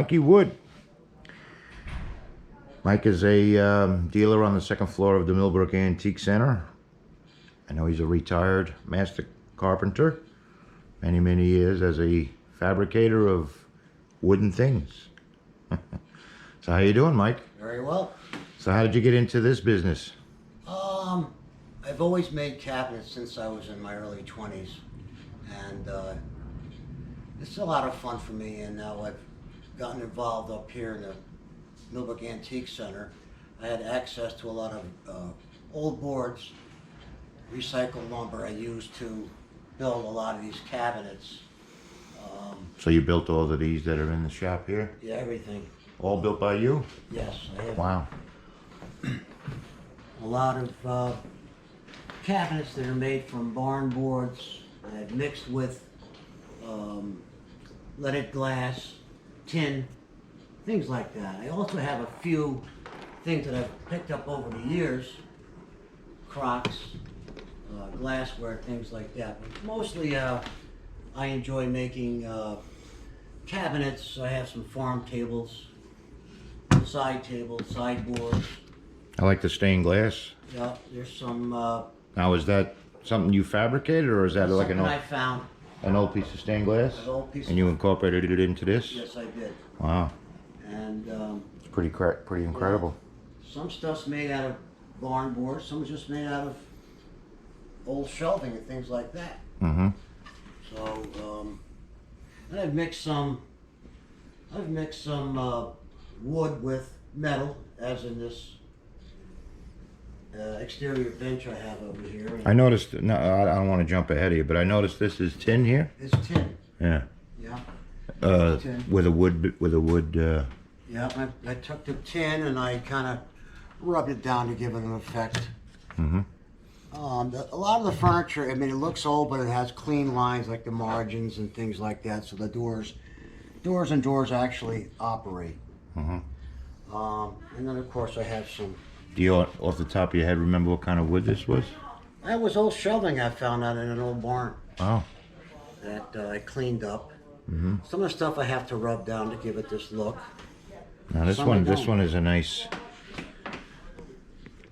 Mikey Wood. Mike is a dealer on the second floor of the Millbrook Antique Center. I know he's a retired master carpenter. Many years as a fabricator of wooden things. So how you doing, Mike? Very well. So how did you get into this business? I've always made cabinets since I was in my early 20s, and it's a lot of fun for me. And now I've gotten involved up here in the Millbrook Antique Center. I had access to a lot of old boards, recycled lumber I used to build a lot of these cabinets. So you built all of these that are in the shop here? Yeah, everything. All built by you? Yes, I have. Wow. A lot of cabinets that are made from barn boards. I've mixed with leaded glass, tin, things like that. I also have a few things that I've picked up over the years, crocks, glassware, things like that. But mostly I enjoy making cabinets. I have some farm tables, side tables, sideboards. I like the stained glass. Yeah, there's some. Now is that something you fabricated, or is that like I found. an old piece of stained glass? An old piece. And you incorporated it into this? Yes, I did. Wow. And it's pretty incredible. some stuff's made out of barn boards. Some's just made out of old shelving and things like that. Mm-hmm. So, and I've mixed some wood with metal, as in this exterior bench I have over here. I noticed. No, I don't want to jump ahead of you, but I noticed this is tin here. It's tin. Yeah. Yeah. Tin. With a wood. Yeah, I took the tin and I kind of rubbed it down to give it an effect. Mm-hmm. A lot of the furniture, I mean, it looks old, but it has clean lines like the margins and things like that. So the doors actually operate. Mm-hmm. And then of course I have some. Do you, off the top of your head, remember what kind of wood this was? That was old shelving I found out in an old barn. Oh. That I cleaned up. Mm-hmm. Some of the stuff I have to rub down to give it this look. Now this one is a nice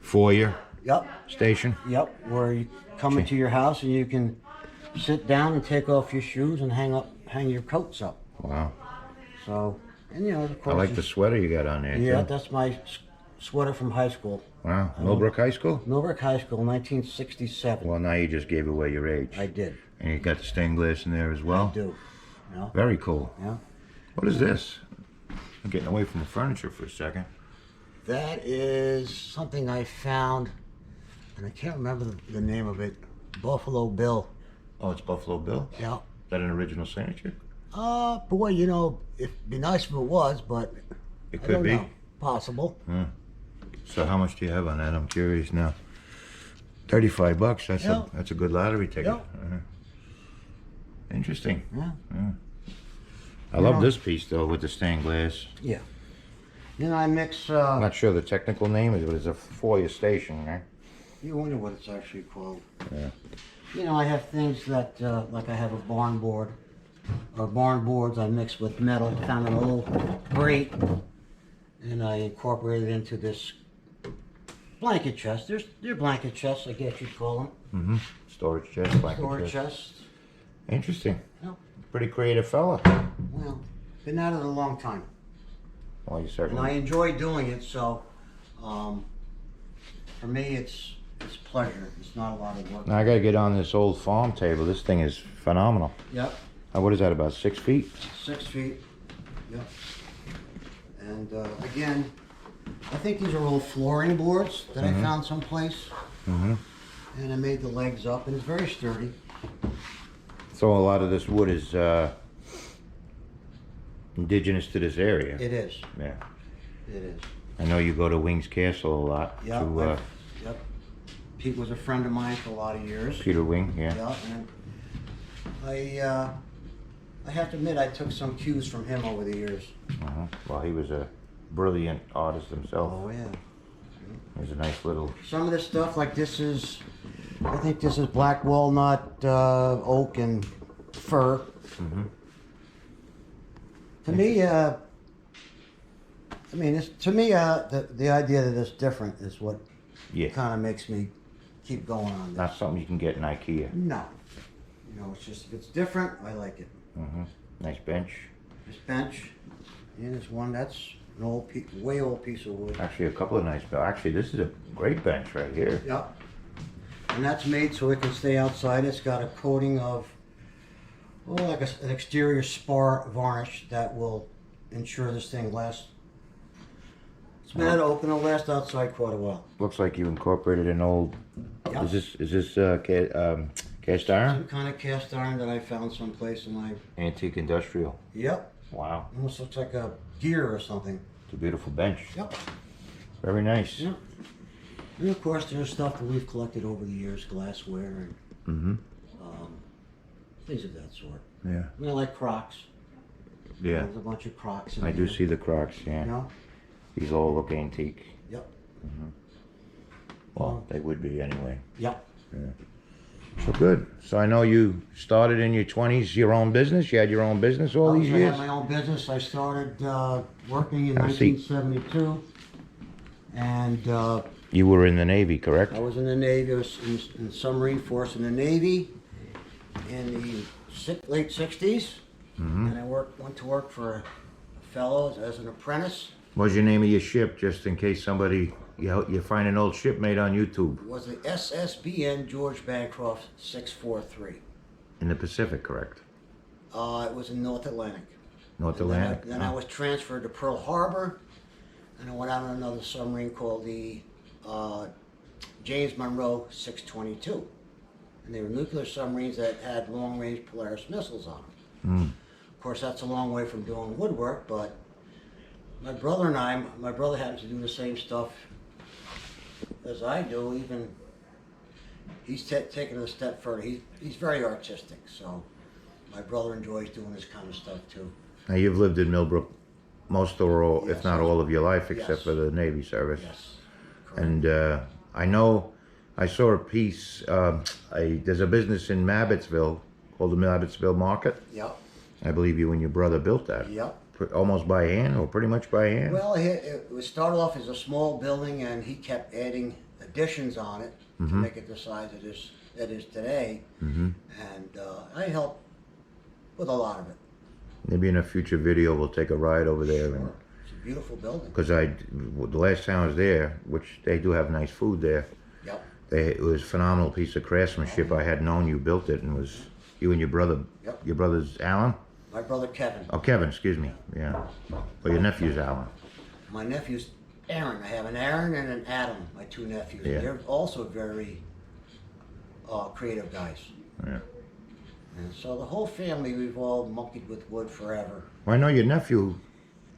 foyer. Yep. Station. Yep. Where you come into your house and you can sit down and take off your shoes and hang your coats up. Wow. So, and you know, of course. I like the sweater you got on there. Yeah, too. that's my sweater from high school. Wow. Millbrook High School? Millbrook High School, 1967. Well, now you just gave away your age. I did. And you got the stained glass in there as well? I do. Yeah. Very cool. Yeah. What is this? I'm getting away from the furniture for a second. That is something I found, and I can't remember the name of it. Buffalo Bill. Oh, it's Buffalo Bill? Yeah. Is that an original signature? Boy, you know, it'd be nice if it was, but It I could don't be. know. Possible. Hmm. So how much do you have on that? I'm curious now. $35. That's a good lottery ticket. Yeah. Interesting. Yeah. Yeah. I love this piece though with the stained glass. Yeah. Then I mix. I'm not sure the technical name is, but it's a foyer station, right? You wonder what it's actually called. Yeah. You know, I have things that, like I have a barn board, or barn boards I mix with metal. Found an old grate, and I incorporated it into this blanket chest. They're blanket chests, I guess you'd call them. Mm-hmm. Storage chest, blanket Storage chest. chest. Interesting. Yeah. Pretty creative fella. Well, been at it a long time. Well, you And I certainly. enjoy doing it, so for me it's pleasure. It's not a lot of work. Now I gotta get on this old farm table. This thing is phenomenal. Yep. What is that, about 6 feet? 6 feet. Yep. And again, I think these are old flooring boards that I found someplace. Mm-hmm. And I made the legs up, and it's very sturdy. So a lot of this wood is indigenous to this area. It is. Yeah. It is. I know you go to Wings Castle a lot. Yep. To, Yep. Pete was a friend of mine for a lot of years. Peter Wing, yeah. Yeah, and I have to admit I took some cues from him over the years. Uh-huh. Well, he was a brilliant artist himself. Oh yeah. There's a nice little. Some of this stuff, like this is, I think this is black walnut, oak, and fir. Mm-hmm. To me, I mean, it's, to me, the idea that it's different is what Yeah. kind of makes me keep going on this. Not something you can get in IKEA. No. You know, it's just, if it's different, I like it. Mm-hmm. Nice bench. This bench, and there's one that's an old, way old piece of wood. Actually, a couple of nice bench. Actually, this is a great bench right here. Yep. And that's made so it can stay outside. It's got a coating of, well, like an exterior spar varnish that will ensure this thing lasts. It's been open, it'll last outside quite a while. Looks like you incorporated an old. Yep. Is this cast iron? Some kind of cast iron that I found someplace in my. Antique industrial. Yep. Wow. Almost looks like a gear or something. It's a beautiful bench. Yep. Very nice. Yep. And of course, there's stuff that we've collected over the years, glassware and things of that sort. Yeah. I mean, I like Crocs. Yeah. There's a bunch of Crocs in I do here. see the Crocs. Yeah. You know? These all look antique. Yep. Well, they would be anyway. Yep. Yeah. So good. So I know you started in your 20s your own business. You had your own business all these I years. had my own business. I started working in Have a seat. 1972, and You were in the Navy, correct? I was in the Navy. I was in the submarine force in the Navy in the late 60s, and I went to work for a fellow as an apprentice. What's your name of your ship, just in case somebody you find an old shipmate on YouTube? It was the SSBN George Bancroft 643. In the Pacific, correct? It was in North Atlantic. North And Atlantic. Then I was transferred to Pearl Harbor, and I went out on another submarine called the James Monroe 622. And they were nuclear submarines that had long-range Polaris missiles on them. Of course, that's a long way from doing woodwork, but my brother and I, my brother happens to do the same stuff as I do. Even he's taken it a step further. He's very artistic, so my brother enjoys doing this kind of stuff too. Now you've lived in Millbrook most or all, if Yes. not all of your life, except Yes. for the Navy service. Yes, correct. And I know I saw a piece. There's a business in Mabbittsville called the Mabbittsville Market. Yep, I believe you and your brother built that. yep. Almost by hand, or pretty much by hand. Well, it was started off as a small building, and he kept adding additions on it to make it the size it is today. And I helped with a lot of it. Maybe in a future video we'll take a ride over there, and It's a beautiful building. because the last time I was there, which they do have nice food there. Yep. It was a phenomenal piece of craftsmanship. I had known you built it, and it was you and your brother. Yep. Your brother's Alan. My brother Kevin. Oh, Kevin. Excuse me. Yeah. Well, your nephew's Alan. My nephew's Aaron. I have an Aaron and an Adam, my two nephews. Yeah. They're also very creative guys. Yeah. And so the whole family, we've all monkeyed with wood forever. Well, I know your nephew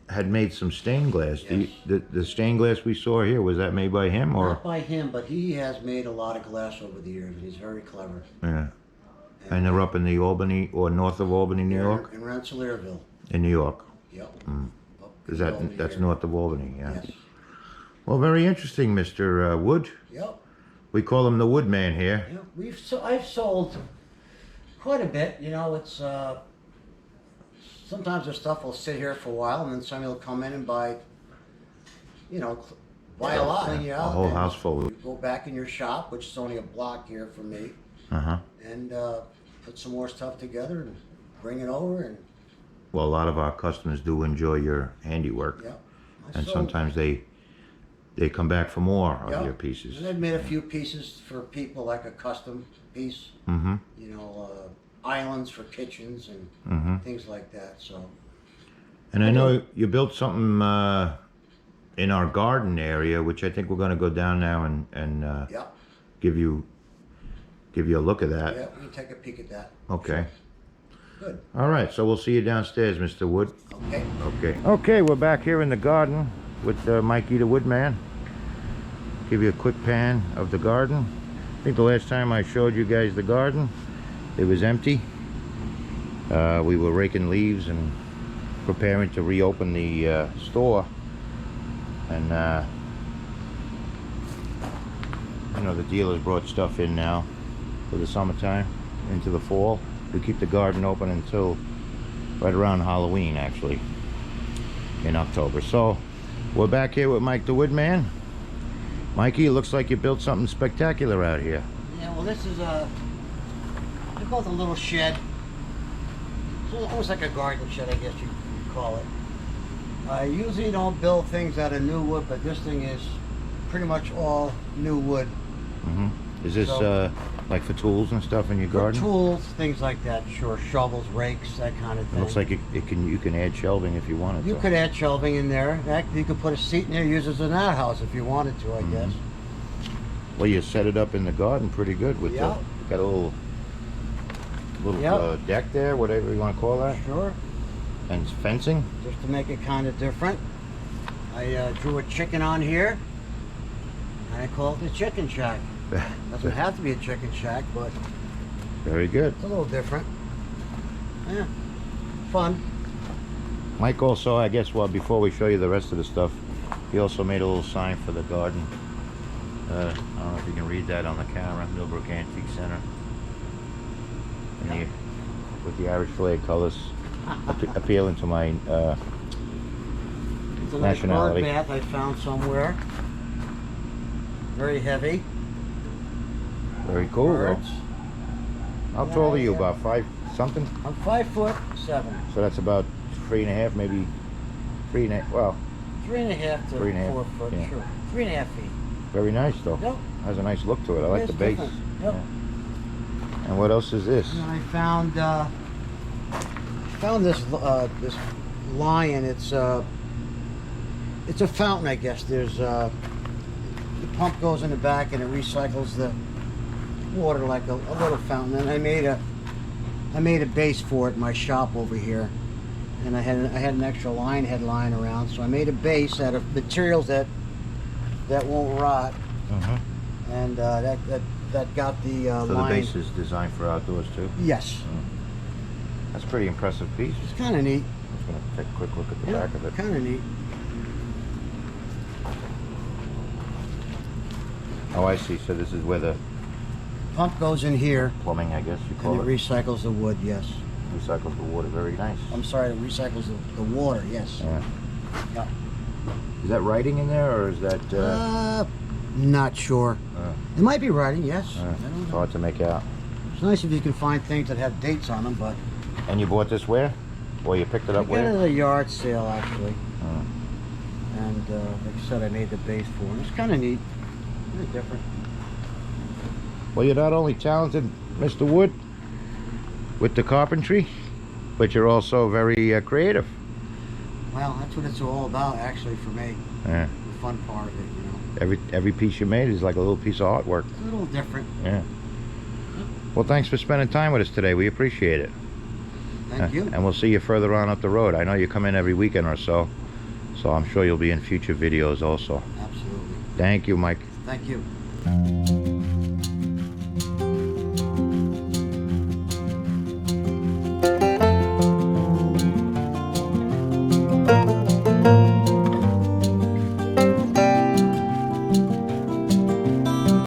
had made some stained glass. Yes. The stained glass we saw here, was that made by him or? Not by him, but he has made a lot of glass over the years, and he's very clever. Yeah. And they're up in the Albany or north of Albany, New York. In Rensselaerville. In New York. Yep. Up Is in that Albany that's area. north of Albany? Yeah. Yes. Well, very interesting, Mr. Wood. Yep. We call him the Woodman here. Yeah. I've sold quite a bit. You know, it's sometimes the stuff will sit here for a while, and then somebody will come in and buy. You know, buy a lot. Clean you out, A whole and house full of. you go back in your shop, which is only a block here from me, and put some more stuff together and bring it over. And Well, a lot of our customers do enjoy your handiwork, yeah, and sometimes they come back for more of yeah. your pieces. And I've made a few pieces for people, like a custom piece. Mm-hmm. You know, islands for kitchens and Mm-hmm. things like that. So And I know you built something in our garden area, which I think we're going to go down now and yeah, give you a look at that. yeah, we can take a peek at that. Okay. Good. All right. So we'll see you downstairs, Mr. Wood. Okay. Okay. Okay, we're back here in the garden with Mikey the Woodman. Give you a quick pan of the garden. I think the last time I showed you guys the garden, it was empty. We were raking leaves and preparing to reopen the store. And you know, the dealers brought stuff in now for the summertime, into the fall. We keep the garden open until right around Halloween, actually, in October. So We're back here with Mike the Woodman. Mikey, it looks like you built something spectacular out here. Yeah, well, this is they call it a little shed. It's almost like a garden shed, I guess you'd call it. I usually don't build things out of new wood, but this thing is pretty much all new wood. Is this like for tools and stuff in your garden? Tools, things like that, sure. Shovels, rakes, that kind of thing. It looks like you can add shelving if you wanted to. You could add shelving in there. In fact, you could put a seat in there, use it as an outhouse if you wanted to, I guess. Well, you set it up in the garden pretty good with Yeah. got a little deck there, whatever you want to call that. Sure. And fencing. Just to make it kind of different. I drew a chicken on here, and I call it the chicken shack. Doesn't have to be a chicken shack, but Very good. it's a little different. Yeah, fun. Mike also, I guess, well, before we show you the rest of the stuff, he also made a little sign for the garden. I don't know if you can read that on the camera. Millbrook Antique Center. And with the Irish flag colors appealing to my It's a nice bird nationality. bath I found somewhere. Very heavy. Very cool. Though. Birds. How tall are you? About 5 something? I'm 5'7". So that's about 3.5, maybe 3.5. Well, 3.5 to 3.5, 4 foot, yeah. sure. 3.5 feet. very nice though. Yep. Has a nice look to it. I like It's the base. different. Yep. Yeah. And what else is this? And I found this this lion. It's a fountain, I guess. There's the pump goes in the back and it recycles the water like a little fountain. And I made a base for it in my shop over here. And I had an extra lion head lying around, so I made a base out of materials that won't rot. And that got the So the lion. base is designed for outdoors too? Yes. That's a pretty impressive piece. It's kind of neat. I'm just going to take a quick look at the back of it. Kind of neat. Oh, I see. So this is where the Pump goes in here, plumbing, I guess you and call it it, recycles the wood. Yes. recycles the water. Very nice. I'm sorry, it recycles the water. Yes. Yeah. Yeah. Is that writing in there, or is that... Not sure. It might be writing. Yes. I it's don't know. hard to make out. It's nice if you can find things that have dates on them, but And you bought this where? Or you picked it I up got it where? at a yard sale actually, Oh. and like I said, I made the base for it. It's kind of neat. It's different. Well, you're not only talented, Mr. Wood, with the carpentry, but you're also very creative. Well, that's what it's all about, actually, for me. Yeah. The fun part of it, you know. Every piece you made is like a little piece of artwork. It's a little different. Yeah. Well, thanks for spending time with us today. We appreciate it. Thank you. And we'll see you further on up the road. I know you come in every weekend or so, so I'm sure you'll be in future videos also. Absolutely. Thank you, Mike. Thank you.